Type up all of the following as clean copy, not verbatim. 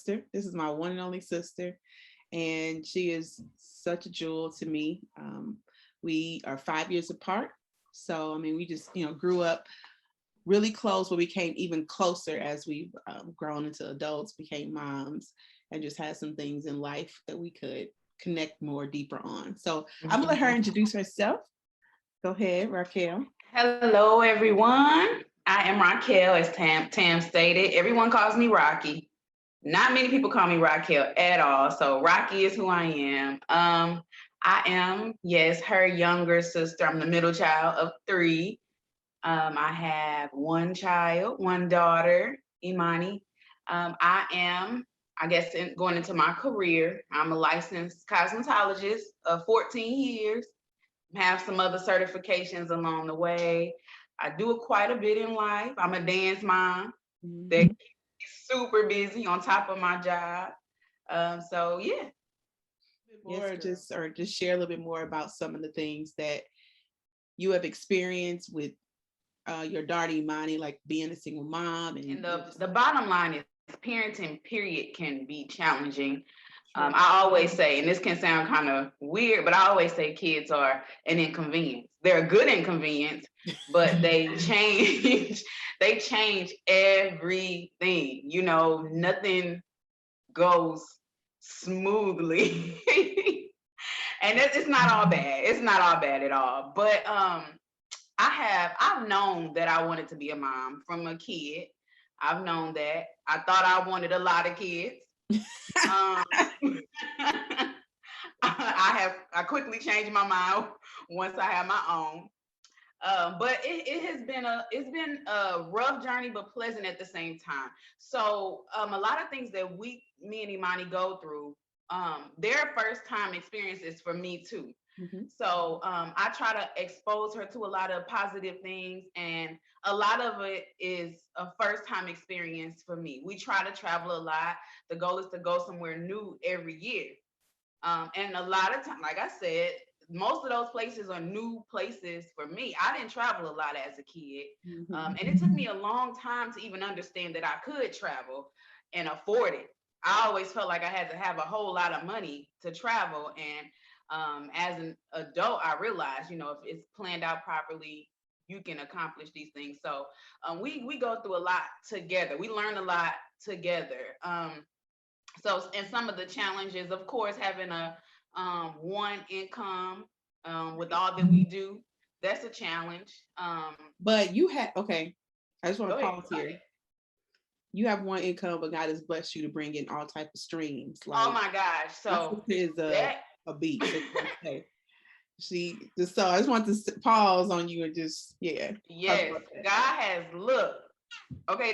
sister. This is my one and only sister, and she is such a jewel to me. We are 5 years apart. So, I mean, we just, grew up really close, but became even closer as we've grown into adults, became moms, and just had some things in life that we could connect more deeper on. So I'm gonna let her introduce herself. Go ahead, Rocquel. Hello, everyone. I am Rocquel, as Tam stated. Everyone calls me Rocky. Not many people call me Rocquel at all. So Rocky is who I am. I am, yes, her younger sister. I'm the middle child of three. I have one child, one daughter, Imani. I am, I guess, going into my career. I'm a licensed cosmetologist of 14 years. Have some other certifications along the way. I do quite a bit in life. I'm a dance mom that keeps super busy on top of my job. So yeah. More just share a little bit more about some of the things that you have experienced with your daughter Imani, like being a single mom. And the bottom line is parenting period can be challenging. I always say, and this can sound kind of weird, but I always say kids are an inconvenience. They're a good inconvenience, but they change, they change everything. Nothing goes smoothly. And it's not all bad. It's not all bad at all. But I've known that I wanted to be a mom from a kid. I've known that. I thought I wanted a lot of kids. I quickly changed my mind once I had my own. But it has been a rough journey, but pleasant at the same time. So a lot of things that me and Imani go through, their first time experiences for me too. Mm-hmm. So I try to expose her to a lot of positive things, and a lot of it is a first time experience for me. We try to travel a lot. The goal is to go somewhere new every year. And a lot of time, like I said, most of those places are new places for me. I didn't travel a lot as a kid. And it took me a long time to even understand that I could travel and afford it. I always felt like I had to have a whole lot of money to travel. And as an adult, I realized, if it's planned out properly, you can accomplish these things. So we go through a lot together. We learn a lot together. So, and some of the challenges, of course, having a one income with all that we do, that's a challenge. But you had, okay, I just want to pause here. You have one income, but God has blessed you to bring in all type of streams. Like, oh my gosh! So my sister is a beast. So I just want to pause on you and just Yes, God has looked. Okay,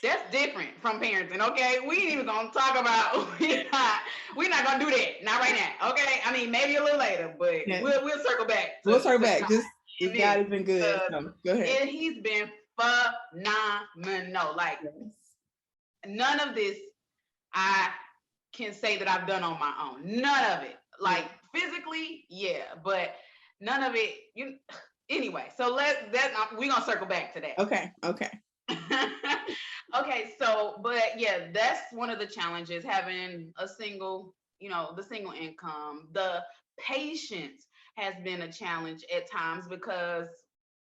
that's different from parenting. Okay, we ain't even gonna talk about. We're not gonna do that. Not right now. Okay, I mean maybe a little later, but we'll circle back. We'll circle back. Just God has been good. So, go ahead. And he's been phenomenal. Like none of this I can say that I've done on my own. None of it. Like physically, yeah, but none of it. Anyway. So we're gonna circle back to that. Okay. Okay, so, but yeah, that's one of the challenges, having a single, the single income. The patience has been a challenge at times, because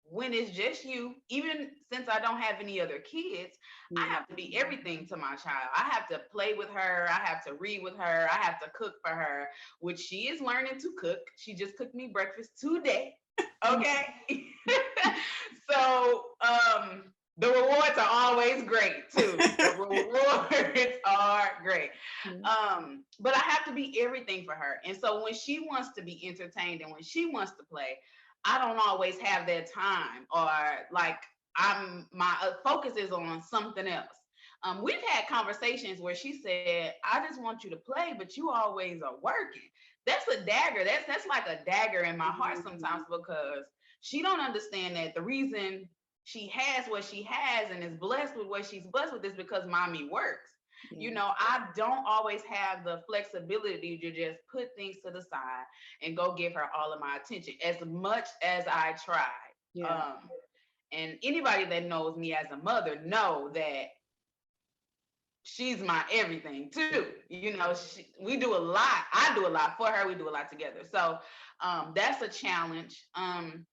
when it's just you, even since I don't have any other kids, I have to be everything to my child. I have to play with her. I have to read with her. I have to cook for her, which she is learning to cook. She just cooked me breakfast today. Okay. So, the rewards are always great too. The rewards are great. But I have to be everything for her. And so when she wants to be entertained and when she wants to play, I don't always have that time, or like my focus is on something else. We've had conversations where she said, I just want you to play, but you always are working. That's a dagger. That's like a dagger in my heart sometimes, because she don't understand that the reason she has what she has and is blessed with what she's blessed with is because mommy works. I don't always have the flexibility to just put things to the side and go give her all of my attention as much as I try. Yeah. And anybody that knows me as a mother know that she's my everything too. You know, we do a lot. I do a lot for her. We do a lot together. So that's a challenge. And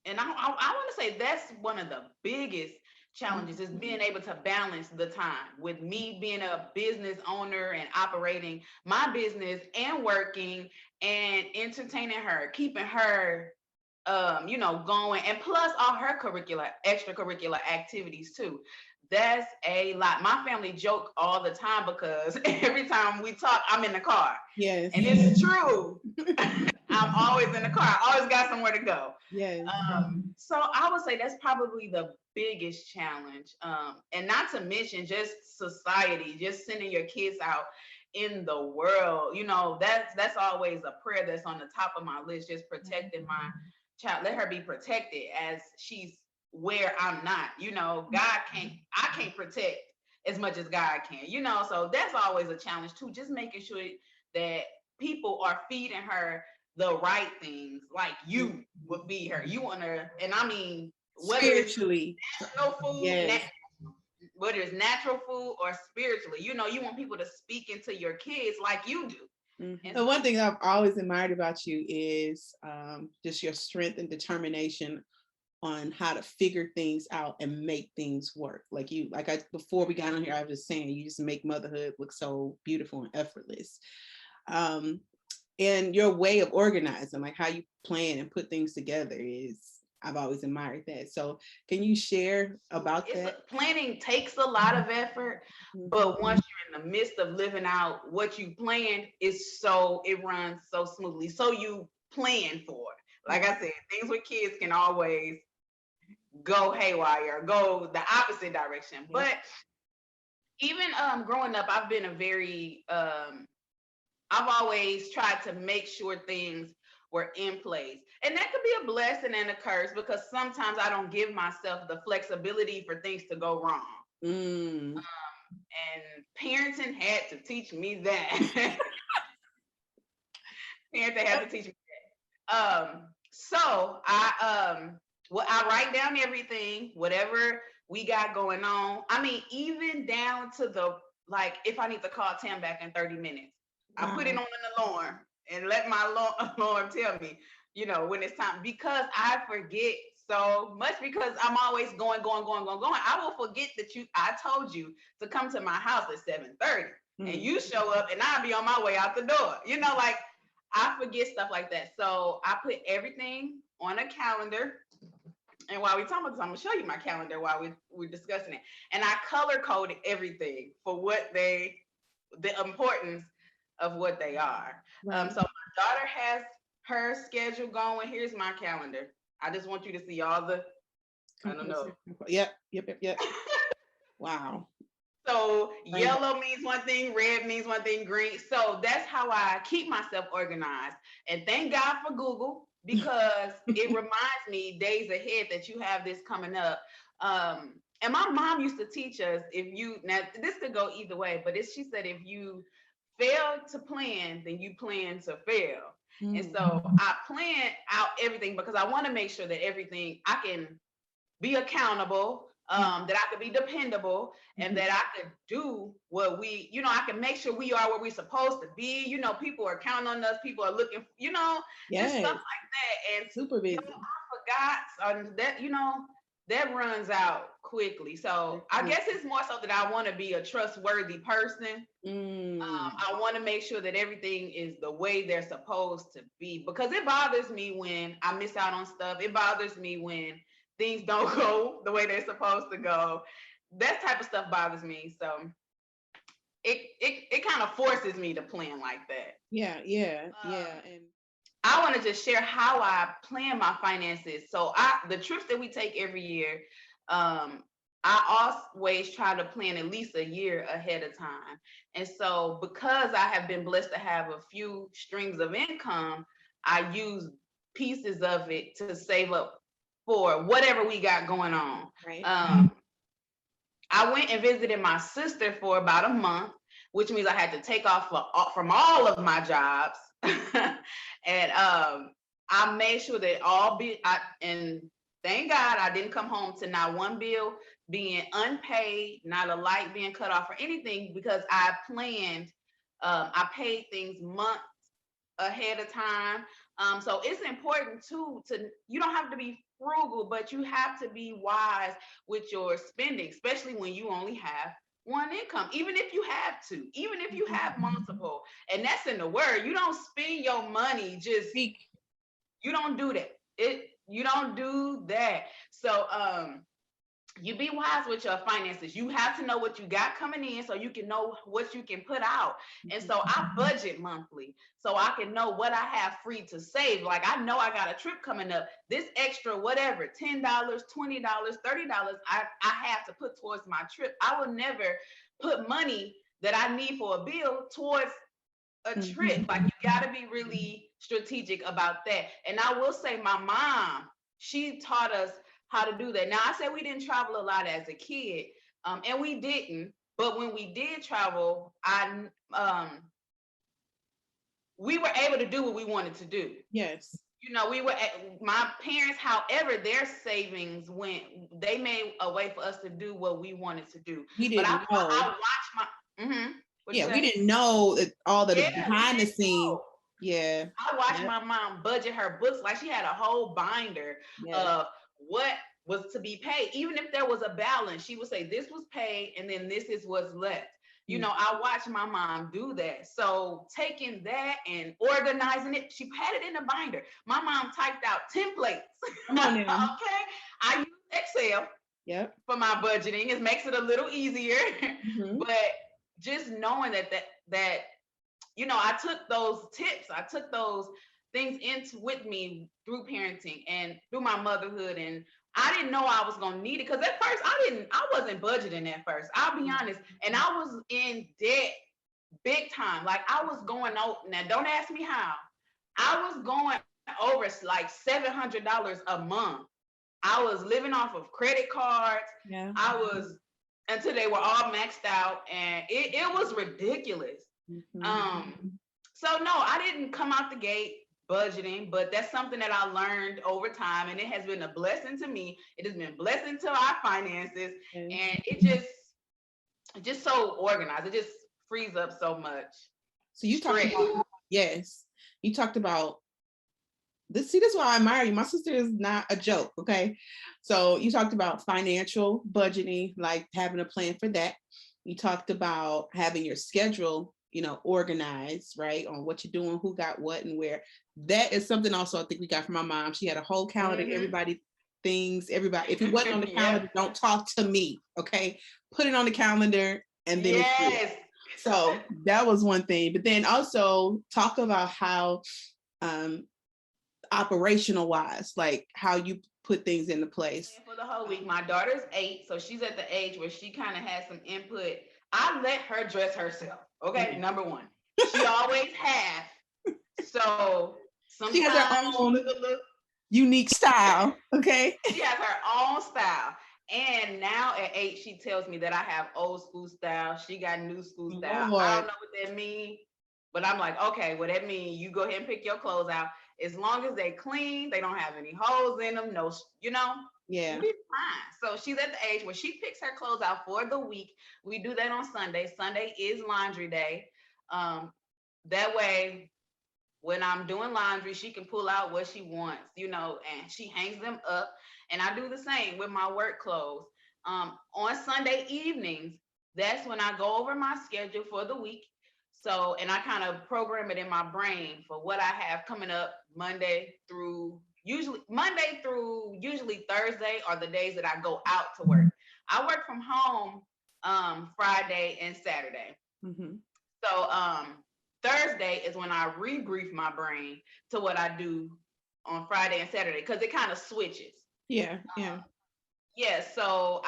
I want to say that's one of the biggest challenges is being able to balance the time with me being a business owner and operating my business and working and entertaining her, keeping her going, and plus all her extracurricular activities too. That's a lot. My family joke all the time because every time we talk, I'm in the car. Yes. And it's true. I'm always in the car. I always got somewhere to go. Yes. So I would say that's probably the biggest challenge. And not to mention just society, just sending your kids out in the world. You know, that's always a prayer that's on the top of my list, just protecting my child. Let her be protected as she's where I'm not. You know, I can't protect as much as God can, you know, so that's always a challenge too, just making sure that people are feeding her the right things like you would feed her. You want to, and I mean, whether spiritually, it's natural food, yes. Whether it's natural food or spiritually, you know, you want people to speak into your kids like you do. Mm-hmm. So one thing I've always admired about you is just your strength and determination on how to figure things out and make things work. Before we got on here, I was just saying, you just make motherhood look so beautiful and effortless. And your way of organizing, like how you plan and put things together I've always admired that. So can you share about that? Planning takes a lot of effort, but once you're in the midst of living out what you planned, it runs so smoothly. So you plan for it. Like I said, things with kids can always go haywire, go the opposite direction. Yeah. But even growing up, I've been I've always tried to make sure things were in place. And that could be a blessing and a curse because sometimes I don't give myself the flexibility for things to go wrong. And parenting had to teach me that. Parenting had to teach me that. So I write down everything, whatever we got going on. I mean, even down to if I need to call Tam back in 30 minutes, I put it on an alarm and let my alarm tell me, you know, when it's time, because I forget so much because I'm always going. I will forget that I told you to come to my house at 7:30 and you show up and I'll be on my way out the door. You know, like I forget stuff like that. So I put everything on a calendar. And while we're talking about this, I'm gonna show you my calendar while we're discussing it. And I color coded everything for the importance of what they are. Right. So my daughter has her schedule going. Here's my calendar. I just want you to see all the, I don't know. Yep. Wow. So yellow means one thing, red means one thing, green. So that's how I keep myself organized. And thank God for Google, because it reminds me days ahead that you have this coming up. And my mom used to teach us, now this could go either way, but she said, if you fail to plan, then you plan to fail. And so I plan out everything because I want to make sure that everything I can be accountable, that I could be dependable, and that I could do what I can make sure we are where we're supposed to be. You know, people are counting on us. People are looking, just stuff like that. And super busy. I forgot that, that runs out quickly. So I guess it's more so that I want to be a trustworthy person. I want to make sure that everything is the way they're supposed to be, because it bothers me when I miss out on stuff. It bothers me when things don't go the way they're supposed to go. That type of stuff bothers me. So it kind of forces me to plan like that. Yeah. And I want to just share how I plan my finances. So the trips that we take every year, I always try to plan at least a year ahead of time. And so because I have been blessed to have a few streams of income, I use pieces of it to save up for whatever we got going on. Right. I went and visited my sister for about a month, which means I had to take off from all of my jobs. And I made sure that and thank God I didn't come home to not one bill being unpaid, not a light being cut off or anything, because I planned, I paid things months ahead of time. So it's important too to, you don't have to be frugal, but you have to be wise with your spending, especially when you only have one income. Even if you have two, even if you have multiple, and that's in the word, you don't spend your money just, Speak. you don't do that. You don't do that. So you be wise with your finances. You have to know what you got coming in so you can know what you can put out. And so I budget monthly so I can know what I have free to save. Like I know I got a trip coming up. This extra whatever, $10, $20, $30, I have to put towards my trip. I will never put money that I need for a bill towards a trip. Like you got to be really strategic about that. And I will say my mom, she taught us how to do that. Now I said we didn't travel a lot as a kid, and we didn't. But when we did travel, we were able to do what we wanted to do. Yes. You know, we were my parents, however, their savings went. They made a way for us to do what we wanted to do. We didn't know. I watched my. Yeah, we didn't know all the Yeah, behind the scenes. know. Yeah. I watched my mom budget her books. Like she had a whole binder of what was to be paid. Even if there was a balance, she would say this was paid and then this is what's left. You know, I watched my mom do that. So taking that and organizing it, she had it in a binder. My mom typed out templates. Come on now. Okay. I use Excel for my budgeting. It makes it a little easier. But just knowing that you know, I took those tips, I took those things with me through parenting and through my motherhood, and I didn't know I was gonna need it because at first I wasn't budgeting at first. I'll be honest, and I was in debt big time. Like I was going out. Now, don't ask me how. I was going over like $700 a month. I was living off of credit cards. Yeah. I was until they were all maxed out, and it was ridiculous. So no, I didn't come out the gate budgeting, but that's something that I learned over time, and it has been a blessing to me. It has been a blessing to our finances, and it just so organized. It just frees up so much. So you talked about, you talked about this. See, this is why I admire you. My sister is not a joke. Okay. So you talked about financial budgeting, like having a plan for that. You talked about having your schedule, you know, organized, right, on what you're doing, who got what and where. That is something also I think we got from my mom. She had a whole calendar, everybody, everybody. If it wasn't on the calendar, don't talk to me, okay? Put it on the calendar and then so that was one thing. But then also talk about how operational wise, like how you put things into place. For the whole week. My daughter's 8, so she's at the age where she kind of has some input. I let her dress herself. Okay, number one. She always has. So sometimes she has her own unique style. Okay. She has her own style. And now at 8, she tells me that I have old school style. She got new school style. I don't know what that means, but I'm like, okay, well, that means you go ahead and pick your clothes out. As long as they clean, they don't have any holes in them, no, you know. Yeah. We'll be fine. So she's at the age where she picks her clothes out for the week. We do that on Sunday. Sunday is laundry day. That way, when I'm doing laundry, she can pull out what she wants, you know, and she hangs them up. And I do the same with my work clothes. On Sunday evenings, that's when I go over my schedule for the week. So, and I kind of program it in my brain for what I have coming up Monday through usually Thursday are the days that I go out to work. I work from home Friday and Saturday. So Thursday is when I rebrief my brain to what I do on Friday and Saturday because it kind of switches. So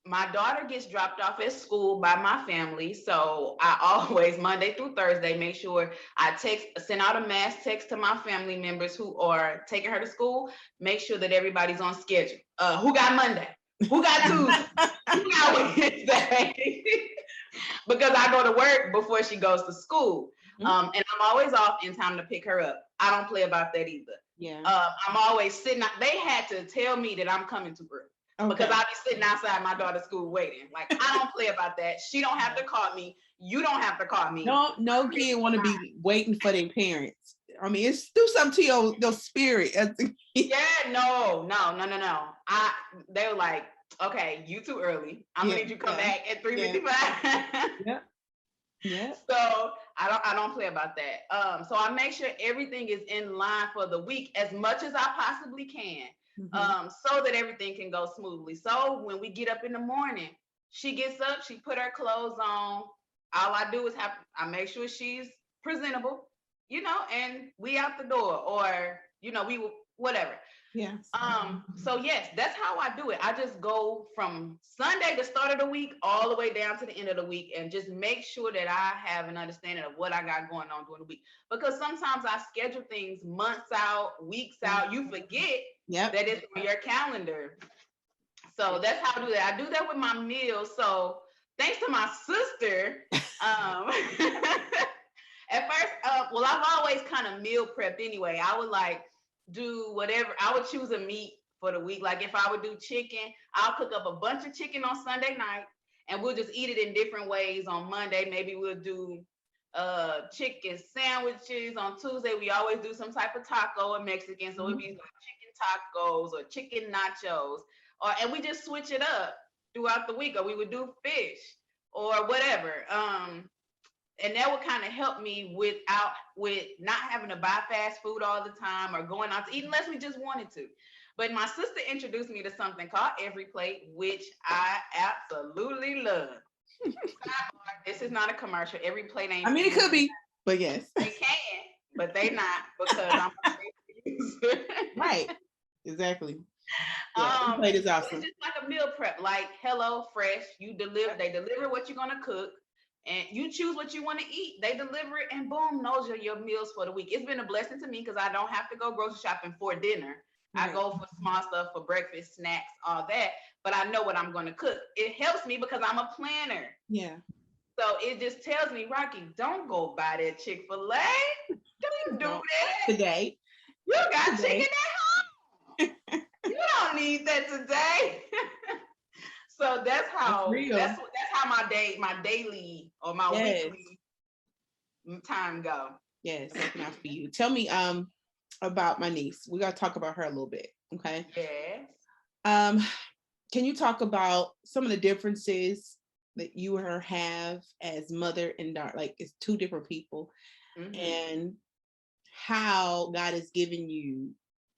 my daughter gets dropped off at school by my family. So I always, Monday through Thursday, make sure I send out a mass text to my family members who are taking her to school, make sure that everybody's on schedule. Who got Monday? Who got Tuesday? Who got Wednesday? Because I go to work before she goes to school. And I'm always off in time to pick her up. I don't play about that either. I'm always sitting out. They had to tell me that I'm coming to work. because I'll be sitting outside my daughter's school waiting. Like, I don't play about that. She don't have to call me. You don't have to call me. No kid want to be waiting for their parents. I mean, it's do something to your spirit. Yeah, no. They were like, okay, you too early. I'm gonna need you to come back at 3:55. Yeah. So I don't play about that. So I make sure everything is in line for the week as much as I possibly can. So that everything can go smoothly. So when we get up in the morning, she gets up, she put her clothes on. All I do is I make sure she's presentable, and we out the door, or we whatever. Yes. So yes, that's how I do it. I just go from Sunday, the start of the week, all the way down to the end of the week, and just make sure that I have an understanding of what I got going on during the week. Because sometimes I schedule things months out, weeks out. You forget that it's on your calendar. So that's how I do that. I do that with my meals. So thanks to my sister, at first, well, I've always kind of meal prepped anyway. I would do whatever. I would choose a meat for the week. Like if I would do chicken, I'll cook up a bunch of chicken on Sunday night and we'll just eat it in different ways on Monday. Maybe we'll do chicken sandwiches. On Tuesday, we always do some type of taco or Mexican. So it'd be like chicken tacos or chicken nachos. And we just switch it up throughout the week. Or we would do fish or whatever. And that would kind of help me with not having to buy fast food all the time or going out to eat unless we just wanted to. But my sister introduced me to something called Every Plate, which I absolutely love. This is not a commercial. Every Plate ain't. I mean, it could be, but yes. They can, but they not because I'm a user. Right. Exactly. Yeah, Every Plate is awesome. It's just like a meal prep, like Hello Fresh. They deliver what you're gonna cook. And you choose what you want to eat. They deliver it, and boom, those are your meals for the week. It's been a blessing to me because I don't have to go grocery shopping for dinner. Right. I go for small stuff for breakfast, snacks, all that. But I know what I'm going to cook. It helps me because I'm a planner. Yeah. So it just tells me, Rocky, don't go buy that Chick-fil-A. Don't do that today. You got chicken at home. You don't need that today. So that's how my daily or my weekly time go. Yes, that's enough for you. Tell me about my niece. We got to talk about her a little bit, okay? Yes. Can you talk about some of the differences that you and her have as mother and daughter? Like it's two different people, and how God has given you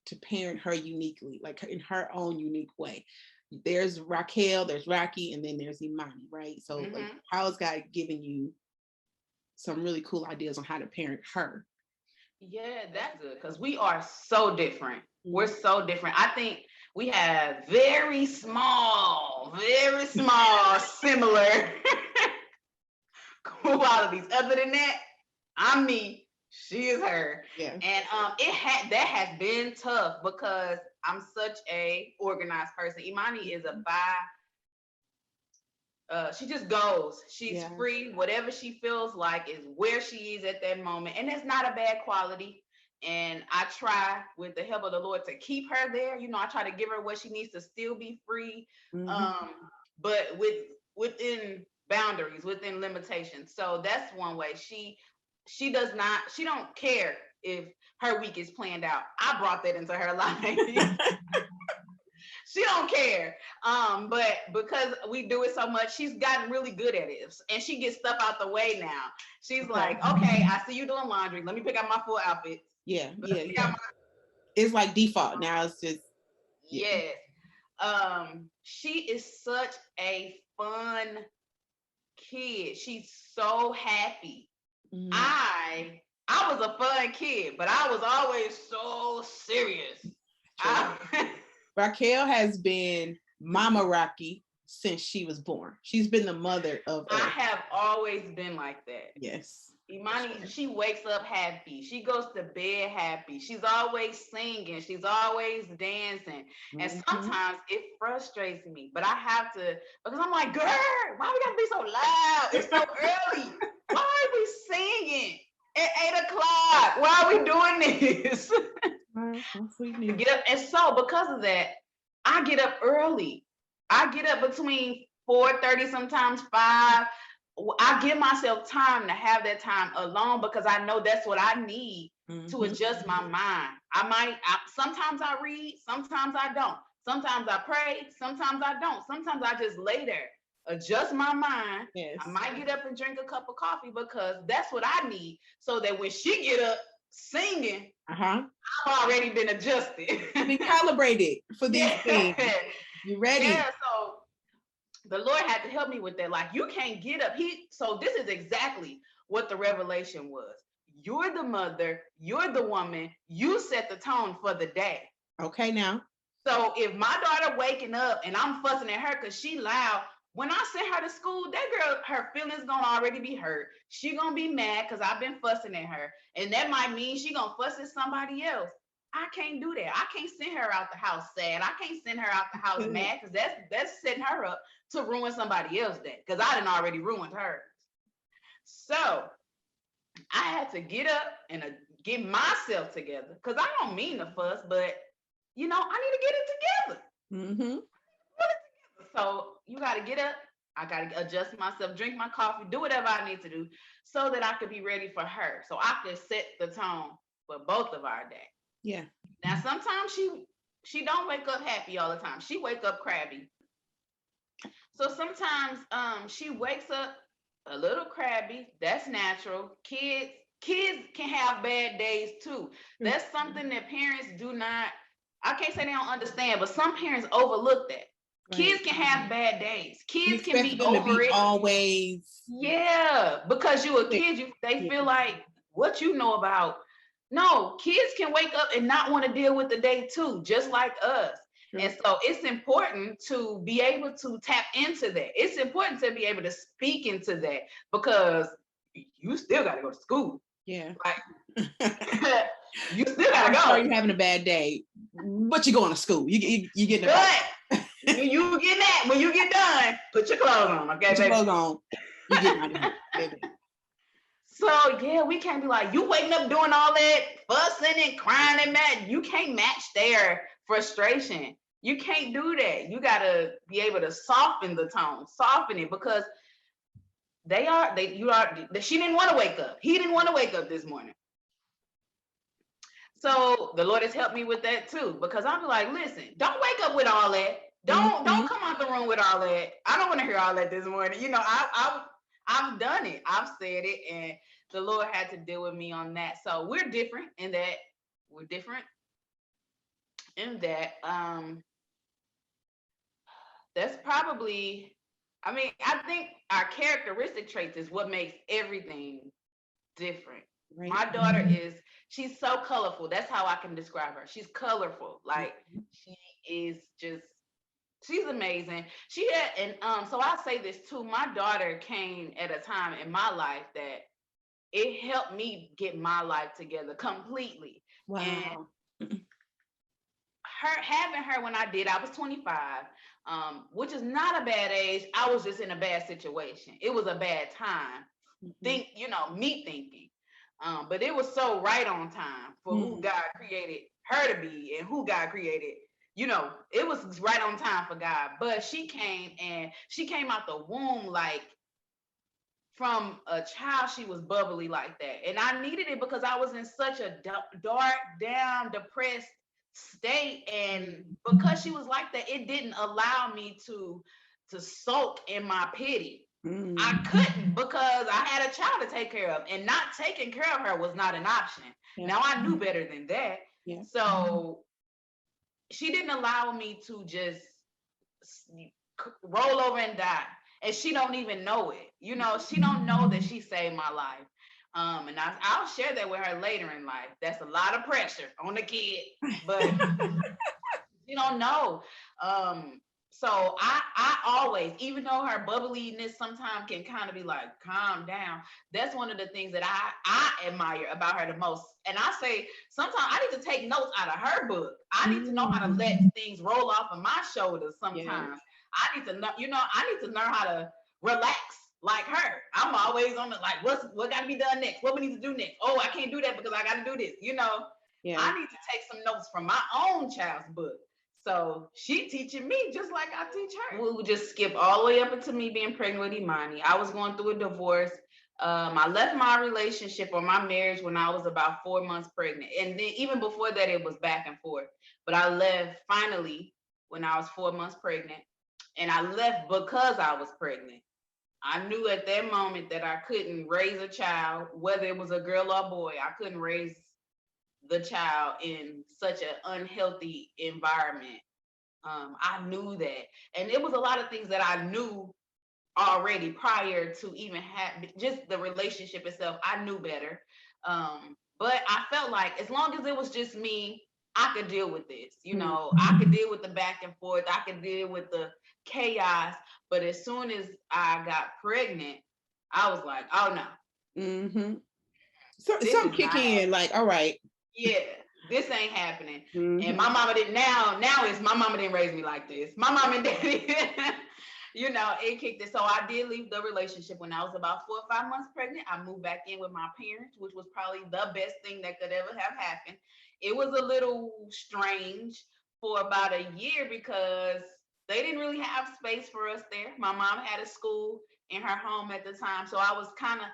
to parent her uniquely, like in her own unique way. There's Rocquel, there's Rocky, and then there's Imani, right? So like, how is God giving you some really cool ideas on how to parent her? Yeah, that's good because we are so different. We're so different. I think we have very small, similar qualities. Other than that, I'm me, she is her. Yeah. And that has been tough because I'm such a organized person. Imani is she just goes. She's free. Whatever she feels like is where she is at that moment. And that's not a bad quality. And I try with the help of the Lord to keep her there. I try to give her what she needs to still be free. But within boundaries, within limitations. So that's one way. She don't care if her week is planned out. I brought that into her life. She don't care. But because we do it so much, she's gotten really good at it. And she gets stuff out the way now. She's like, okay, I see you doing laundry. Let me pick out my full outfit. Yeah. It's like default. Now it's just. Yes. She is such a fun kid. She's so happy. I was a fun kid, but I was always so serious. Rocquel has been Mama Rocky since she was born. She's been the mother of us. I have always been like that. Yes. Imani, she wakes up happy. She goes to bed happy. She's always singing. She's always dancing. And sometimes it frustrates me, but I have to, because I'm like, girl, why we gotta be so loud? It's so early. Why are we singing at 8:00? Why are we doing this? Get up. And so because of that, I get up early. I get up between 4:30, sometimes 5. I give myself time to have that time alone because I know that's what I need to adjust my mind. Sometimes I read, sometimes I don't. Sometimes I pray, sometimes I don't. Sometimes I just lay there, adjust my mind. Yes. I might get up and drink a cup of coffee because that's what I need. So that when she get up singing, I've already been adjusted. Been calibrated for these things. You ready? Yeah, so the Lord had to help me with that. Like, you can't get up. So this is exactly what the revelation was. You're the mother, you're the woman, you set the tone for the day. Okay, now. So if my daughter waking up and I'm fussing at her because she loud, when I send her to school, that girl, her feelings gonna already be hurt. She gonna be mad because I've been fussing at her. And that might mean she gonna fuss at somebody else. I can't do that. I can't send her out the house sad. I can't send her out the house mad because that's setting her up to ruin somebody else's day because I done already ruined hers. So I had to get up and get myself together because I don't mean to fuss, but I need to get it together. So you got to get up. I got to adjust myself, drink my coffee, do whatever I need to do so that I could be ready for her. So I could set the tone for both of our day. Yeah. Now, sometimes she don't wake up happy all the time. She wake up crabby. So sometimes she wakes up a little crabby. That's natural. Kids can have bad days too. That's something that parents do not, I can't say they don't understand, but some parents overlook that. Right. Kids can have bad days. Kids can be over it. Always. Yeah, because you're a kid, they feel like what you know about. No, kids can wake up and not want to deal with the day too, just like us. And so it's important to be able to tap into that. It's important to be able to speak into that because you still got to go to school. Yeah. Like, you still got to go. Sorry you're having a bad day, but you're going to school. You getting it. But you get that. When you get done, put your clothes on, okay, put your clothes on. You get out of here, baby. So yeah, we can't be like, you waking up doing all that fussing and crying and mad. You can't match their frustration. You can't do that. You gotta be able to soften the tone, soften it because she didn't want to wake up. He didn't want to wake up this morning. So the Lord has helped me with that too, because I'll be like, listen, don't wake up with all that. Don't come out the room with all that. I don't want to hear all that this morning. I've done it. I've said it, and the Lord had to deal with me on that. So we're different in that. That's probably, I think our characteristic traits is what makes everything different. Right. My daughter she's so colorful. That's how I can describe her. She's colorful. Like she is just, she's amazing. So I say this too. My daughter came at a time in my life that it helped me get my life together completely. Wow. And having her when I was 25, which is not a bad age. I was just in a bad situation. It was a bad time. Me thinking. But it was so right on time for who God created her to be and who God created. It was right on time for God. But she came out the womb like from a child. She was bubbly like that. And I needed it because I was in such a dark, down, depressed state. And because she was like that, it didn't allow me to soak in my pity. I couldn't because I had a child to take care of, and not taking care of her was not an option. Yeah. Now I knew better than that. Yeah. So she didn't allow me to just roll over and die. And she don't even know it. She don't know that she saved my life. And I'll share that with her later in life. That's a lot of pressure on the kid, but you don't know. So I always, even though her bubbliness sometimes can kind of be like, calm down. That's one of the things that I admire about her the most. And I say, sometimes I need to take notes out of her book. I need to know how to let things roll off of my shoulders sometimes. Yeah. I need to know, I need to learn how to relax like her. I'm always on the, like, what got to be done next? What we need to do next? Oh, I can't do that because I got to do this, Yeah. I need to take some notes from my own child's book. So she teaching me just like I teach her. We would just skip all the way up into me being pregnant with Imani. I was going through a divorce. I left my relationship or my marriage when I was about 4 months pregnant. And then even before that, it was back and forth. But I left finally when I was 4 months pregnant. And I left because I was pregnant. I knew at that moment that I couldn't raise a child, whether it was a girl or a boy. I couldn't raise the child in such an unhealthy environment. I knew that. And it was a lot of things that I knew already prior to even have just the relationship itself. I knew better. But I felt like as long as it was just me, I could deal with this. You know, I could deal with the back and forth. I could deal with the chaos. But as soon as I got pregnant, I was like, oh no. Mm-hmm. So some kick in, like, all right. Yeah, this ain't happening. And my mama didn't now it's my mama didn't raise me like this. My mom and daddy, you know, it kicked it. So I did leave the relationship when I was about 4 or 5 months pregnant. I moved back in with my parents, which was probably the best thing that could ever have happened. It was a little strange for about a year because they didn't really have space for us there. My mom had a school in her home at the time. So I was kind of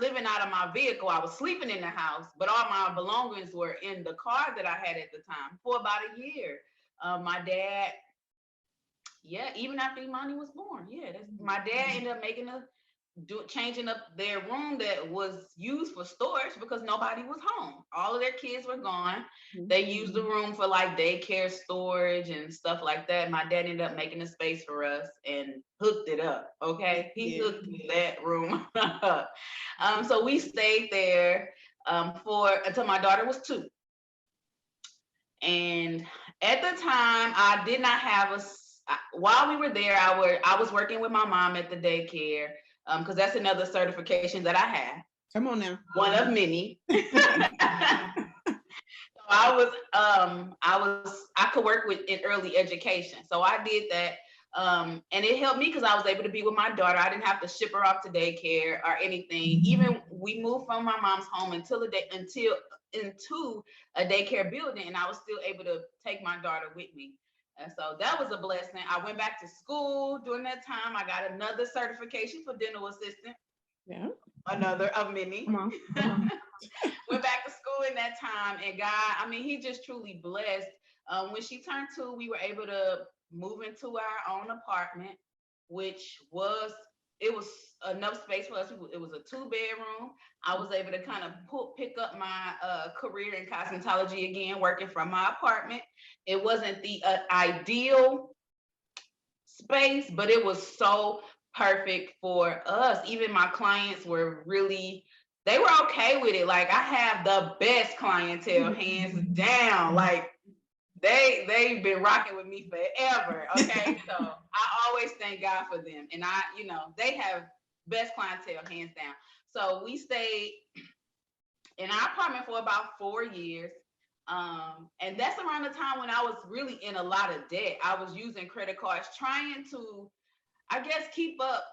living out of my vehicle. I was sleeping in the house, but all my belongings were in the car that I had at the time for about a year. My dad, even after Imani was born, my dad ended up changing up their room that was used for storage because nobody was home. All of their kids were gone. They used the room for like daycare storage and stuff like that. My dad ended up making a space for us and hooked it up. Okay, he hooked that room up. So we stayed there until my daughter was 2. And at the time, I did not have while we were there, I was working with my mom at the daycare. Because that's another certification that I have. Come on now. One of many. So I could work in early education. So I did that. And it helped me because I was able to be with my daughter. I didn't have to ship her off to daycare or anything. Even we moved from my mom's home into a daycare building, and I was still able to take my daughter with me. And so that was a blessing. I went back to school during that time. I got another certification for dental assistant. Yeah. Another of many. Come on. Went back to school in that time. And God, he just truly blessed. When she turned 2, we were able to move into our own apartment, which was enough space for us. It was a 2-bedroom. I was able to kind of pick up my career in cosmetology again, working from my apartment. It wasn't the ideal space, but it was so perfect for us. Even my clients were they were okay with it. Like I have the best clientele, hands down. Like they've been rocking with me forever. Okay. So I always thank God for them. And they have best clientele, hands down. So we stayed in our apartment for about 4 years. And that's around the time when I was really in a lot of debt. I was using credit cards, trying to, I guess, keep up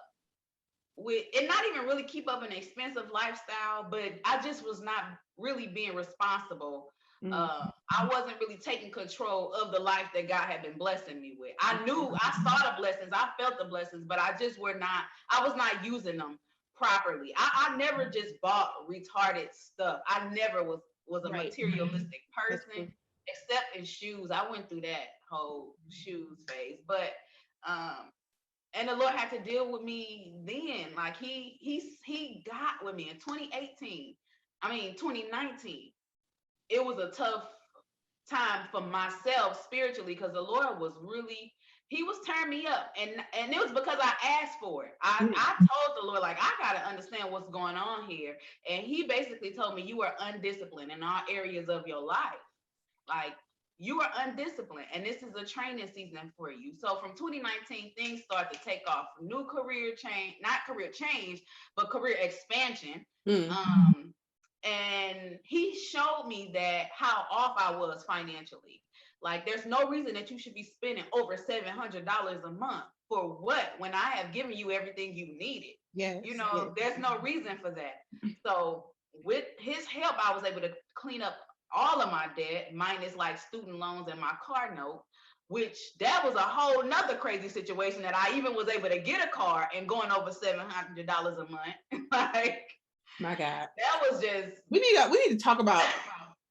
with, and not even really keep up an expensive lifestyle, but I just was not really being responsible. I wasn't really taking control of the life that God had been blessing me with. I knew, I saw the blessings, I felt the blessings, but I was not using them properly. I never just bought retarded stuff. I never was a materialistic person, except in shoes. I went through that whole shoes phase, but and the Lord had to deal with me then. Like he got with me in 2019. It was a tough time for myself spiritually because the Lord was he was turning me up, and it was because I asked for it. I told the Lord, like, I gotta understand what's going on here. And he basically told me, you are undisciplined in all areas of your life. Like, you are undisciplined, and this is a training season for you. So from 2019, things start to take off. New career change, not career change, but career expansion. And he showed me that how off I was financially. Like, there's no reason that you should be spending over $700 a month for what, when I have given you everything you needed. Yes, there's no reason for that. So with his help, I was able to clean up all of my debt, minus like student loans and my car note, which that was a whole nother crazy situation that I even was able to get a car and going over $700 a month. Like, my God, that was just. We need to talk about.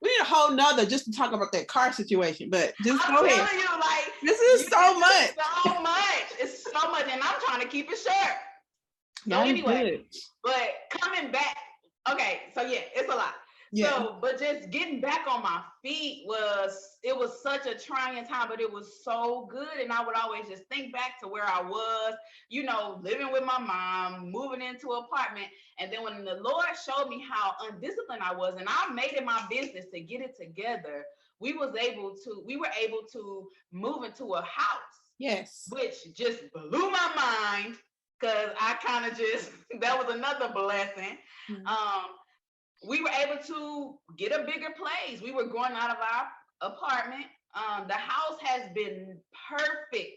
We need a whole nother just to talk about that car situation. But just I'm go ahead. telling you, like, This is so much. So much. It's so much, and I'm trying to keep it short. So anyway, but coming back, okay, so yeah, it's a lot. Yeah. So, but just getting back on my feet it was such a trying time, but it was so good. And I would always just think back to where I was, you know, living with my mom, moving into an apartment. And then when the Lord showed me how undisciplined I was, and I made it my business to get it together, we were able to move into a house. Yes. Which just blew my mind, because I kind of just, that was another blessing. Mm-hmm. We were able to get a bigger place. We were growing out of our apartment. The house has been perfect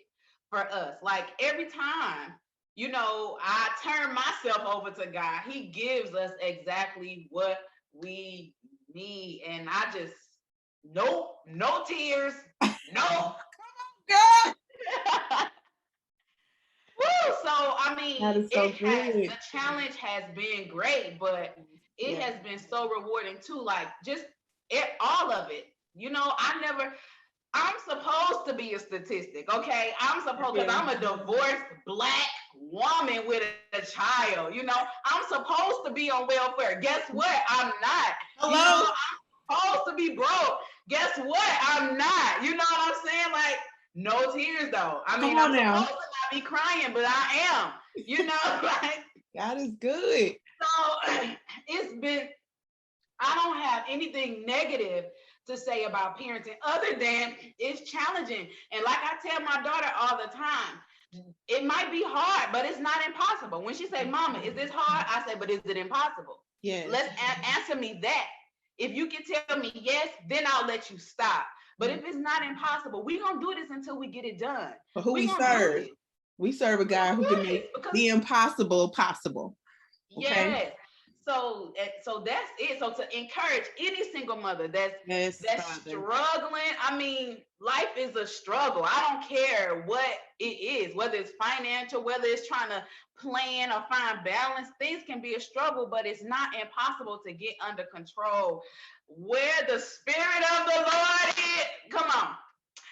for us. Like, every time, you know, I turn myself over to God, He gives us exactly what we need. And I just, no tears, no. God. Woo! So, I mean, the challenge has been great, but it has been so rewarding too. Like, just all of it. You know, I'm supposed to be a statistic, okay? Because I'm a divorced Black woman with a child. You know, I'm supposed to be on welfare. Guess what? I'm not. Hello? You know, I'm supposed to be broke. Guess what? I'm not. You know what I'm saying? Like, no tears though. I mean, I'm supposed to not be crying, but I am. You know, like, God is good. So it's been, I don't have anything negative to say about parenting other than it's challenging. And like I tell my daughter all the time, it might be hard, but it's not impossible. When she say, Mama, is this hard? I say, but is it impossible? Yes. Let's answer me that. If you can tell me yes, then I'll let you stop. But if it's not impossible, we're going to do this until we get it done. But who we serve? We serve a God who can make the impossible possible. Okay? Yes. So that's it. So to encourage any single mother that's struggling, I mean, life is a struggle. I don't care what it is, whether it's financial, whether it's trying to plan or find balance. Things can be a struggle, but it's not impossible to get under control. Where the Spirit of the Lord is, come on.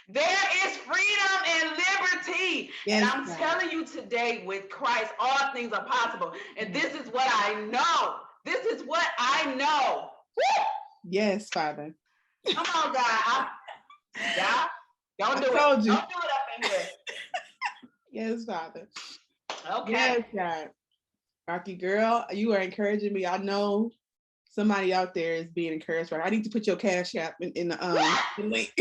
There is freedom and liberty. Yes, and I'm telling you today, with Christ, all things are possible. And this is what I know. This is what I know. Woo! Yes, Father. Come on, God. God, don't do it. Don't do it up in here. Yes, Father. Okay. Yes, God. Rocky girl, you are encouraging me. I know somebody out there is being encouraged. Right? I need to put your Cash App in the link.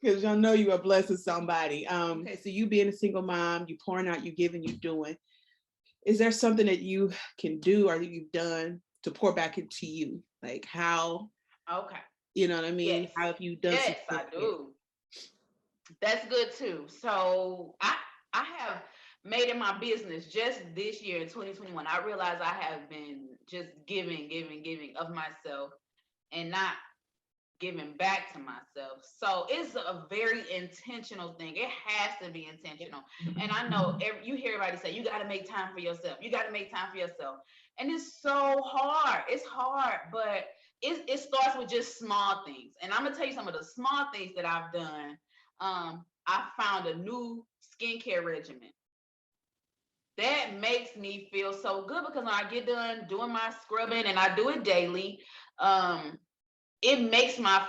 Because y'all know you are blessing somebody. Okay, so you being a single mom, you pouring out, you giving, you doing. Is there something that you can do or that you've done to pour back into you? Like how? Okay. You know what I mean? Yes. How have you done? Yes, I do. That's good too. So I have made it my business just this year in 2021. I realized I have been just giving of myself and not giving back to myself. So it's a very intentional thing. It has to be intentional. And I know you hear everybody say, you got to make time for yourself. You got to make time for yourself. And it's so hard. It's hard, but it starts with just small things. And I'm going to tell you some of the small things that I've done. I found a new skincare regimen that makes me feel so good, because when I get done doing my scrubbing, and I do it daily, it makes my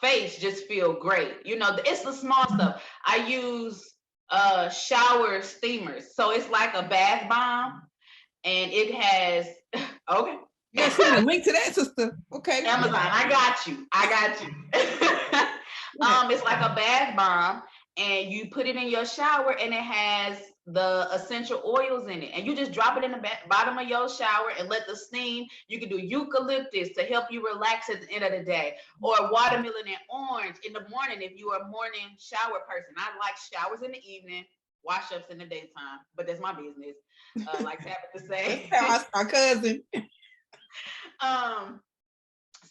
face just feel great. You know, it's the small stuff. I use shower steamers. So it's like a bath bomb, and it has, okay. Yes, send a link to that, sister. Okay. Amazon, I got you. It's like a bath bomb, and you put it in your shower, and it has the essential oils in it, and you just drop it in the bottom of your shower and let the steam. You can do eucalyptus to help you relax at the end of the day, or watermelon and orange in the morning if you are a morning shower person. I like showers in the evening, wash-ups in the daytime, but that's my business. Like Tabitha say. That's our cousin.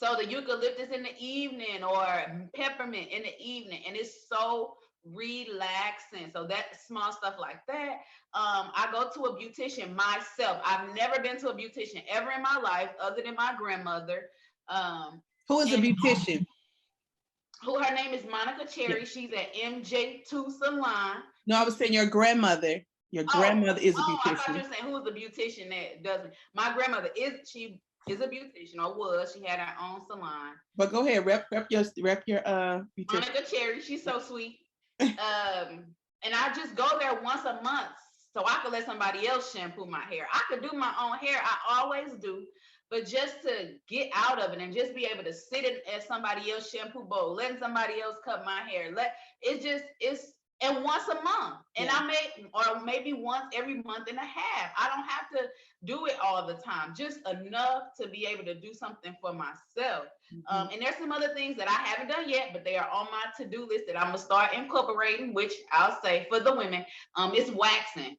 So the eucalyptus in the evening or peppermint in the evening, and it's so relaxing. So that small stuff like that. I go to a beautician myself. I've never been to a beautician ever in my life, other than my grandmother. Who is a beautician? Who her name is Monica Cherry. She's at MJ2 Salon. No, I was saying your grandmother. Your grandmother is a beautician. I thought you were saying who is the beautician that doesn't. My grandmother is a beautician, or was. She had her own salon. But go ahead, rep your beautician. Monica Cherry, she's so sweet. And I just go there once a month so I could let somebody else shampoo my hair. I could do my own hair, I always do, but just to get out of it and just be able to sit at somebody else's shampoo bowl, letting somebody else cut my hair. And once a month, and or maybe once every month and a half. I don't have to do it all the time, just enough to be able to do something for myself. And there's some other things that I haven't done yet, but they are on my to-do list that I'm gonna start incorporating, which I'll say for the women, it's waxing.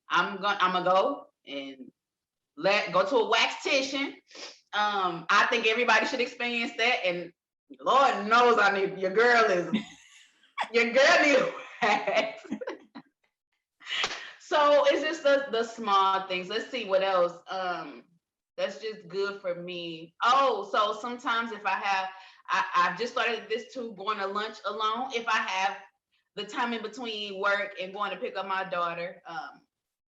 I'm gonna go and go to a waxtician. I think everybody should experience that, and Lord knows your girl needs wax. So it's just the small things. Let's see what else. That's just good for me. Oh, so sometimes if I've just started this too, going to lunch alone. If I have the time in between work and going to pick up my daughter,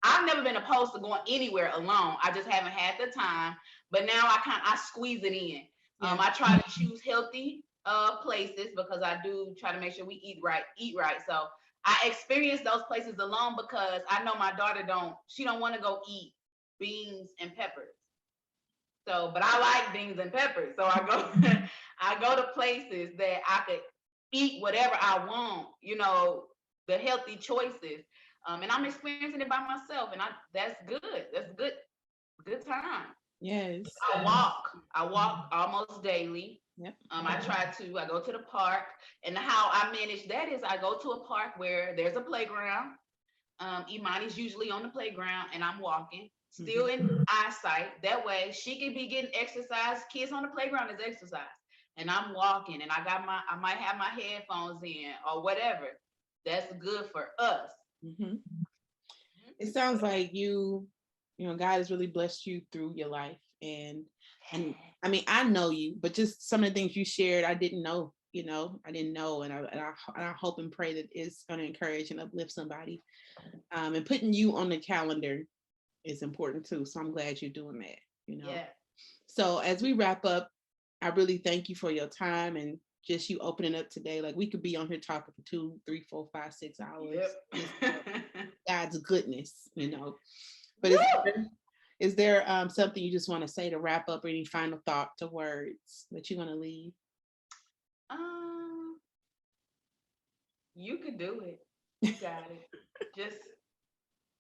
I've never been opposed to going anywhere alone. I just haven't had the time. But now I squeeze it in. I try to choose healthy places because I do try to make sure we eat right. So I experience those places alone because I know my daughter don't want to go eat beans and peppers. So, but I like beans and peppers. So I go to places that I could eat whatever I want, the healthy choices. And I'm experiencing it by myself, and that's good. That's good time. Yes. I walk almost daily. Yep. I go to the park, and how I manage that is I go to a park where there's a playground. Imani's usually on the playground, and I'm walking, still in eyesight. That way she can be getting exercise. Kids on the playground is exercise. And I'm walking, and I might have my headphones in or whatever. That's good for us. It sounds like God has really blessed you through your life. And I mean, I know you, but just some of the things you shared, I didn't know, I didn't know. And I hope and pray that it's going to encourage and uplift somebody. And putting you on the calendar is important too. So I'm glad you're doing that, Yeah. So as we wrap up, I really thank you for your time and just you opening up today. Like, we could be on here talking for 2, 3, 4, 5, 6 hours. Yep. God's goodness, But is there something you just want to say to wrap up, or any final thoughts or words that you want to leave? You could do it. You got it.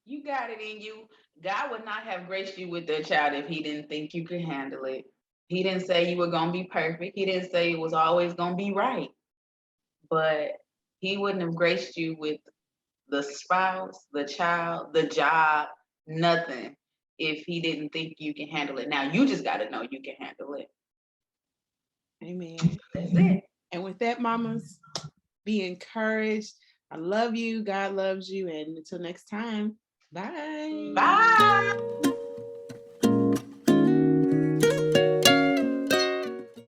You got it in you. God would not have graced you with that child if he didn't think you could handle it. He didn't say you were going to be perfect. He didn't say it was always going to be right. But he wouldn't have graced you with the spouse, the child, the job, nothing, if he didn't think you can handle it. Now, you just got to know you can handle it. Amen. That's it. And with that, mamas, be encouraged. I love you. God loves you. And until next time, bye. Bye.